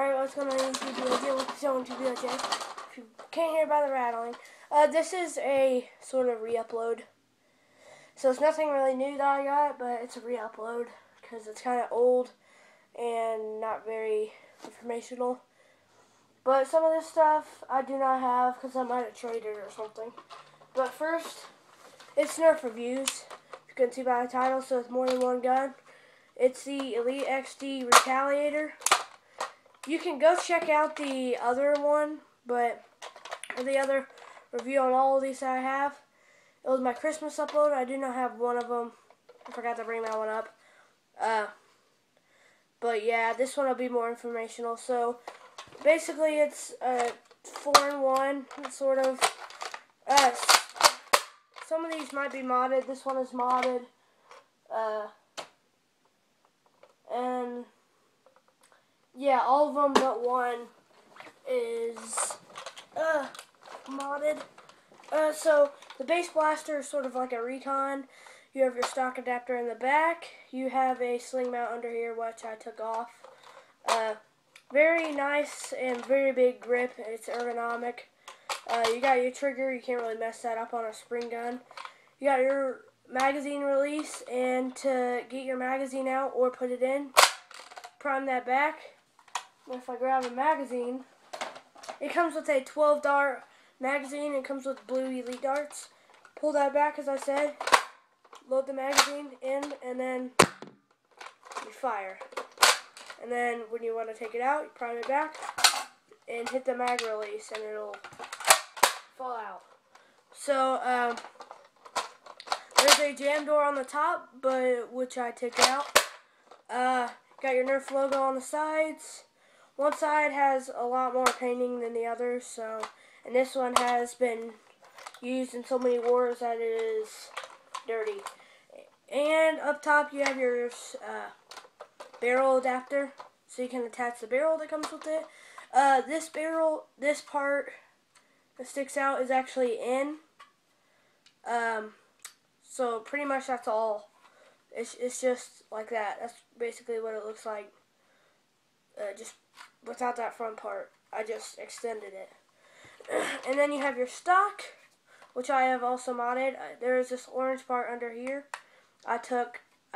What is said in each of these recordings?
Alright, what's going on YouTube? If you can't hear by the rattling, this is a sort of re-upload. So it's nothing really new that I got, but it's a re-upload because it's kind of old and not very informational. But some of this stuff I do not have because I might have traded it or something. But first, it's nerf reviews. You can see by the title, so it's more than one gun. It's the Elite XD Retaliator. You can go check out the other one, or the other review on all of these that I have. It was my Christmas upload. I do not have one of them. I forgot to bring that one up. But yeah, this one will be more informational. So basically, it's a 4-in-1 sort of. Some of these might be modded. This one is modded. And yeah, all of them but one is modded. So the base blaster is sort of like a recon. You have your stock adapter in the back. You have a sling mount under here, which I took off. Very nice and very big grip. It's ergonomic. You got your trigger. You can't really mess that up on a spring gun. You got your magazine release, and to get your magazine out or put it in, prime that back. If I grab a magazine, it comes with a 12-dart magazine. It comes with blue elite darts. Pull that back, as I said. Load the magazine in, and then you fire. And then when you want to take it out, you prime it back and hit the mag release, and it'll fall out. So there's a jam door on the top, which I took out. Got your Nerf logo on the sides. One side has a lot more painting than the others, and this one has been used in so many wars that it is dirty. And up top you have your barrel adapter, so you can attach the barrel that comes with it. This part that sticks out is actually in. So pretty much that's all. It's just like that. That's basically what it looks like. Just without that front part. I just extended it. And then you have your stock, which I have also modded. There is this orange part under here. I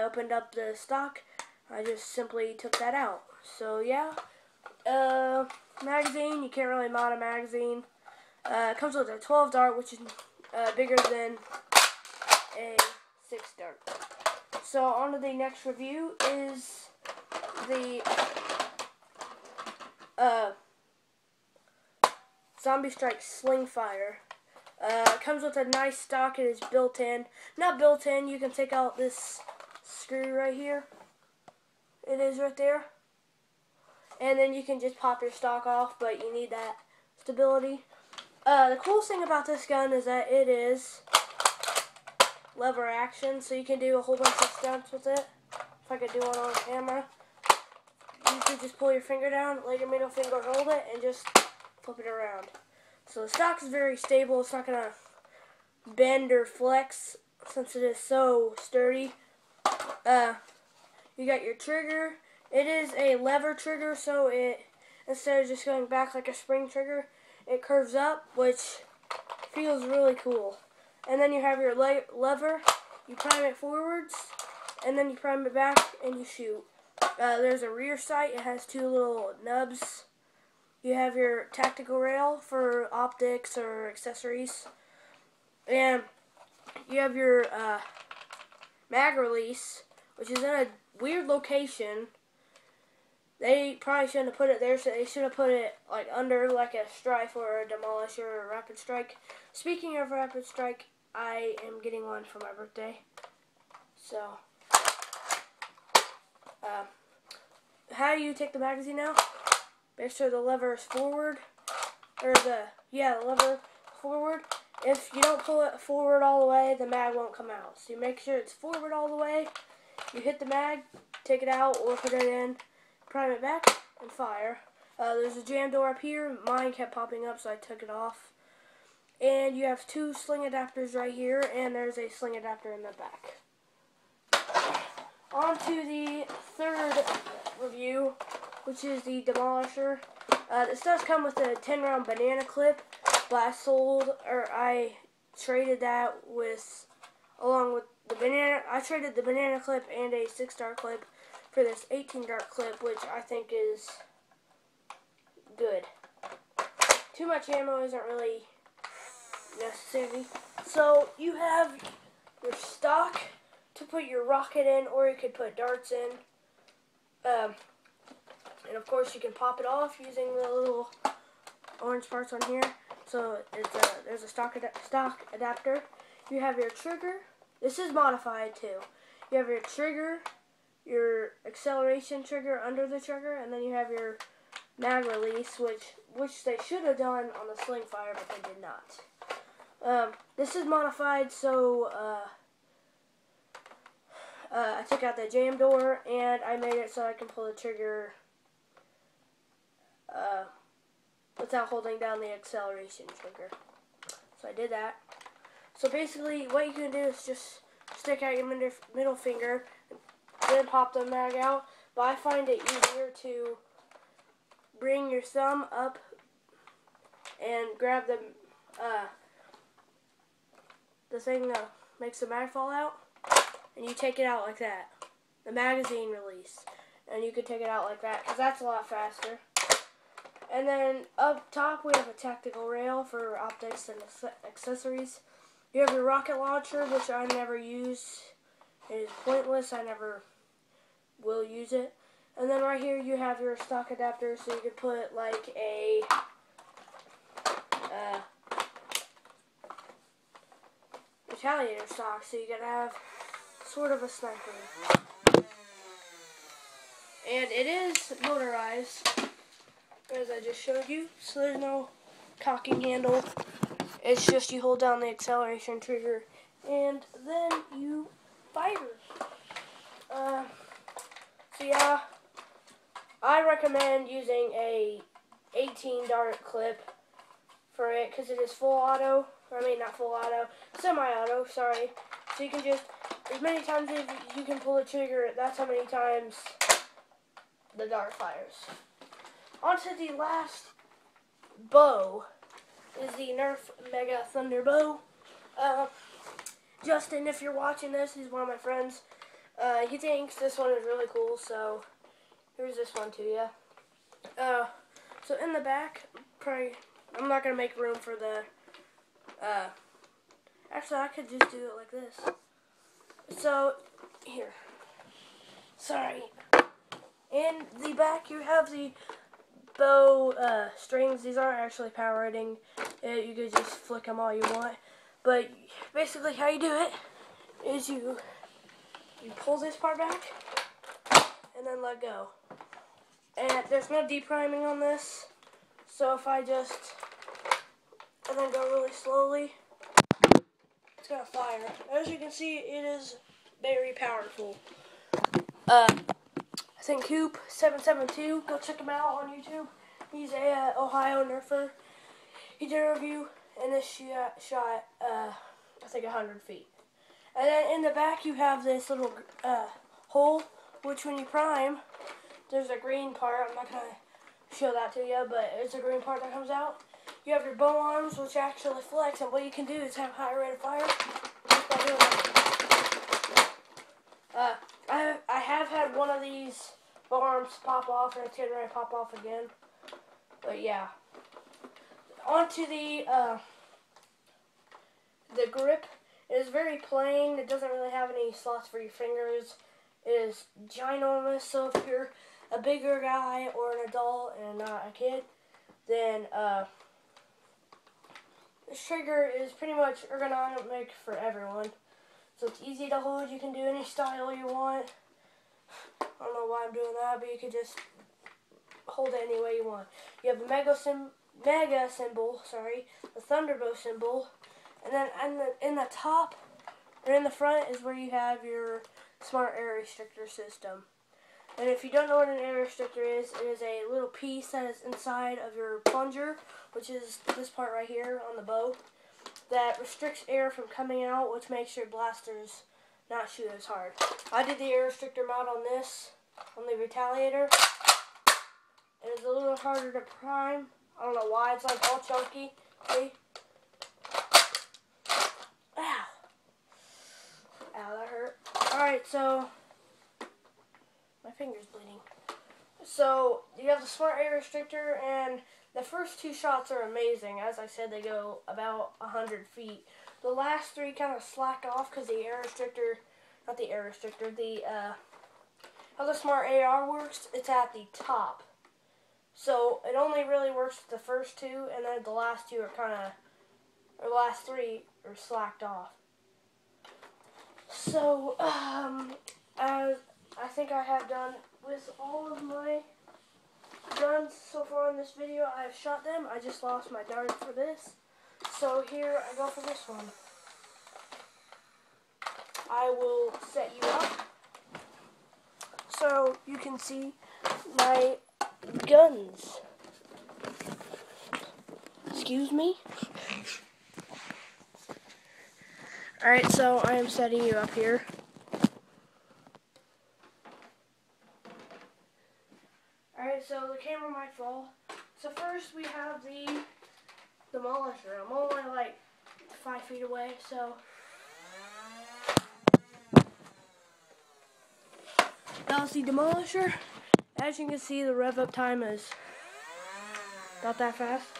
opened up the stock. I just simply took that out. So yeah. Magazine, you can't really mod a magazine. It comes with a 12-dart, which is bigger than a 6-dart. So on to the next review is the Zombie Strike Sling Fire. It comes with a nice stock. It is built in. Not built in, you can take out this screw right here. It is right there. And then you can just pop your stock off, but you need that stability. The coolest thing about this gun is that it is lever action, so you can do a whole bunch of stunts with it. If I could do one on camera. You can just pull your finger down, let your middle finger hold it, and just flip it around. So the stock is very stable. It's not going to bend or flex since it is so sturdy. You got your trigger. It is a lever trigger, so instead of just going back like a spring trigger, it curves up, which feels really cool. And then you have your lever. You prime it forwards, and then you prime it back, and you shoot. There's a rear sight. It has two little nubs. You have your tactical rail for optics or accessories. And you have your mag release, which is in a weird location. They probably shouldn't have put it there, so they should have put it like under like a strife or a demolisher or a rapid strike. Speaking of rapid strike, I am getting one for my birthday. So how do you take the magazine out? Make sure the lever is forward, or the lever forward. If you don't pull it forward all the way, the mag won't come out. So you make sure it's forward all the way. You hit the mag, take it out, or put it in, prime it back, and fire. There's a jam door up here. Mine kept popping up, so I took it off. And you have two sling adapters right here, and there's a sling adapter in the back. On to the third review, which is the demolisher. This does come with a 10-round banana clip, but I traded that along with the banana. I traded the banana clip and a 6-dart clip for this 18-dart clip, which I think is good. Too much ammo isn't really necessary. So you have your stock to put your rocket in, or you could put darts in. And of course you can pop it off using the little orange parts on here. So there's a stock adapter. You have your trigger. This is modified too. You have your trigger, your acceleration trigger under the trigger, and then you have your mag release, which they should have done on the sling fire, but they did not. This is modified, so I took out the jam door and I made it so I can pull the trigger without holding down the acceleration trigger. So I did that. So basically what you can do is just stick out your middle finger and then pop the mag out. But I find it easier to bring your thumb up and grab the thing that makes the mag fall out, and you take it out like that. The magazine release. And you can take it out like that, because that's a lot faster. And then up top we have a tactical rail for optics and accessories. You have your rocket launcher, which I never use. It is pointless. I never will use it. And then right here you have your stock adapter, so you could put like a retaliator stock, so you can have sort of a sniper. And it is motorized, as I just showed you, so there's no cocking handle. It's just you hold down the acceleration trigger and then you fire. So yeah, I recommend using a 18-dart clip for it, because it is full auto. I mean, not full auto, semi-auto, sorry. So you can just, as many times as you can pull the trigger, that's how many times the dart fires. On to the last bow is the Nerf Mega Thunder Bow. Justin, if you're watching this, he's one of my friends. He thinks this one is really cool, so here's this one to you. So in the back, I'm not going to make room for the, actually I could just do it like this. So, here. Sorry. In the back you have the bow strings. These aren't actually power rating. You could just flick them all you want. But basically how you do it is you pull this part back and then let go. And there's no depriming on this. So if I just, and then go really slowly, it's going to fire. As you can see, it is very powerful. I think Coop772, go check him out on YouTube. He's a Ohio nerfer. He did a review, and this shot I think 100 feet. And then in the back you have this little hole, which when you prime, there's a green part. I'm not going to show that to you, but it's a green part that comes out. You have your bow arms, which actually flex, and what you can do is have higher rate of fire just by doing that. I have had one of these bow arms pop off, and it's getting ready to pop off again. But yeah. On to the grip. It is very plain. It doesn't really have any slots for your fingers. It is ginormous, so if you're a bigger guy or an adult and not a kid, then this trigger is pretty much ergonomic for everyone. So it's easy to hold. You can do any style you want. I don't know why I'm doing that, but you can just hold it any way you want. You have the mega symbol, the Thunderbow symbol, and then in the top or in the front is where you have your smart air restrictor system. And if you don't know what an air restrictor is, it is a little piece that is inside of your plunger, which is this part right here on the bow, that restricts air from coming out, which makes your blasters not shoot as hard. I did the air restrictor mod on this, on the Retaliator, a little harder to prime. I don't know why, it's like all chunky. See? Ow. Ow, that hurt. Alright, so my finger's bleeding. So you have the smart air restrictor, and the first 2 shots are amazing. As I said, they go about 100 feet. The last 3 kind of slack off because the air restrictor, not the air restrictor, how the smart AR works, it's at the top. So it only really works with the first 2, and then the last 2 are or the last 3 are slacked off. So, as I think I have done with all of my guns so far in this video, I have shot them. I just lost my dart for this. So here I go for this one. I will set you up so you can see my guns. Excuse me? Alright, so I am setting you up here. Alright, so the camera might fall. So first we have the demolisher. I'm only like 5 feet away, so that was the demolisher. As you can see, the rev up time is about that fast.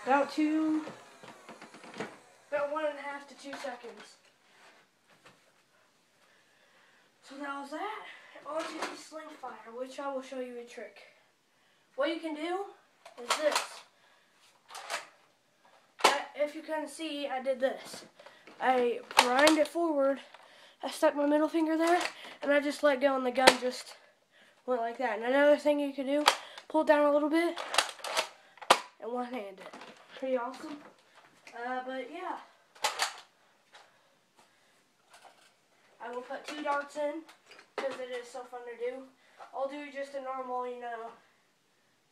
About 1.5 to 2 seconds. So that was that. On to the sling fire, which I will show you a trick. What you can do is this. If you can see, I did this. I primed it forward. I stuck my middle finger there, and I just let go, and the gun just went like that. And another thing you can do, pull it down a little bit, and one-hand it. Pretty awesome. But yeah. I will put 2 darts in, because it is so fun to do. I'll do just a normal,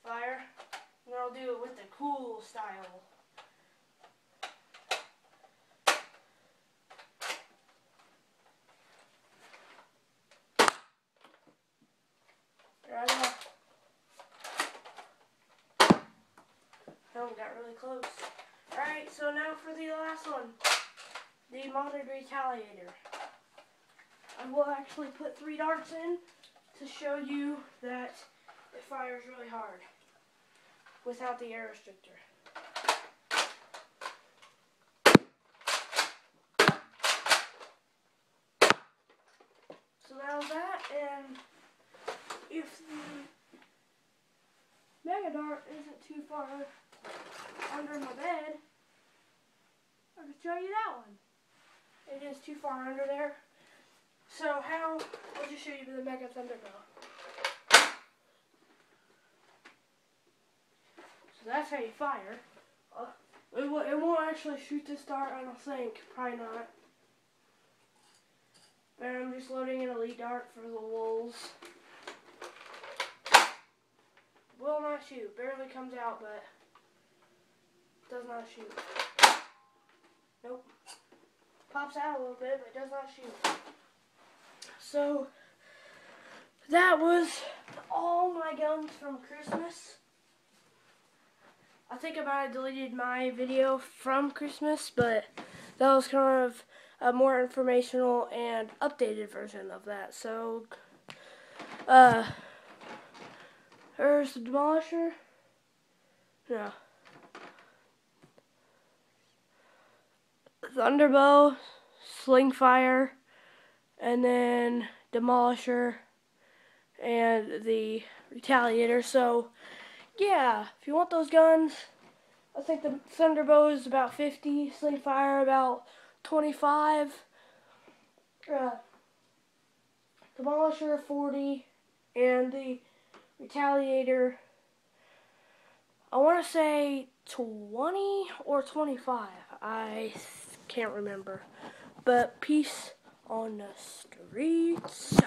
fire. And then I'll do it with the cool style. There I go. Oh, got really close. Alright, so now for the last one. The modded retaliator. I will actually put 3 darts in to show you that it fires really hard without the air restrictor. So that was that, and if the Mega Dart isn't too far under my bed, I can show you that one. It is too far under there. So I'll just show you the Mega Thunderbolt. So that's how you fire. It won't actually shoot this dart, I don't think. Probably not. But I'm just loading an elite dart for the lulz. Will not shoot. Barely comes out, but does not shoot. Nope. Pops out a little bit, but does not shoot. So that was all my guns from Christmas. I think I might have deleted my video from Christmas, but that was kind of a more informational and updated version of that. So there's the demolisher. No. Thunderbow, sling fire, and then demolisher and the retaliator. So yeah, if you want those guns, I think the Thunderbow is about 50, sling fire about 25, demolisher 40, and the retaliator, I want to say 20 or 25. I can't remember. But peace on the streets.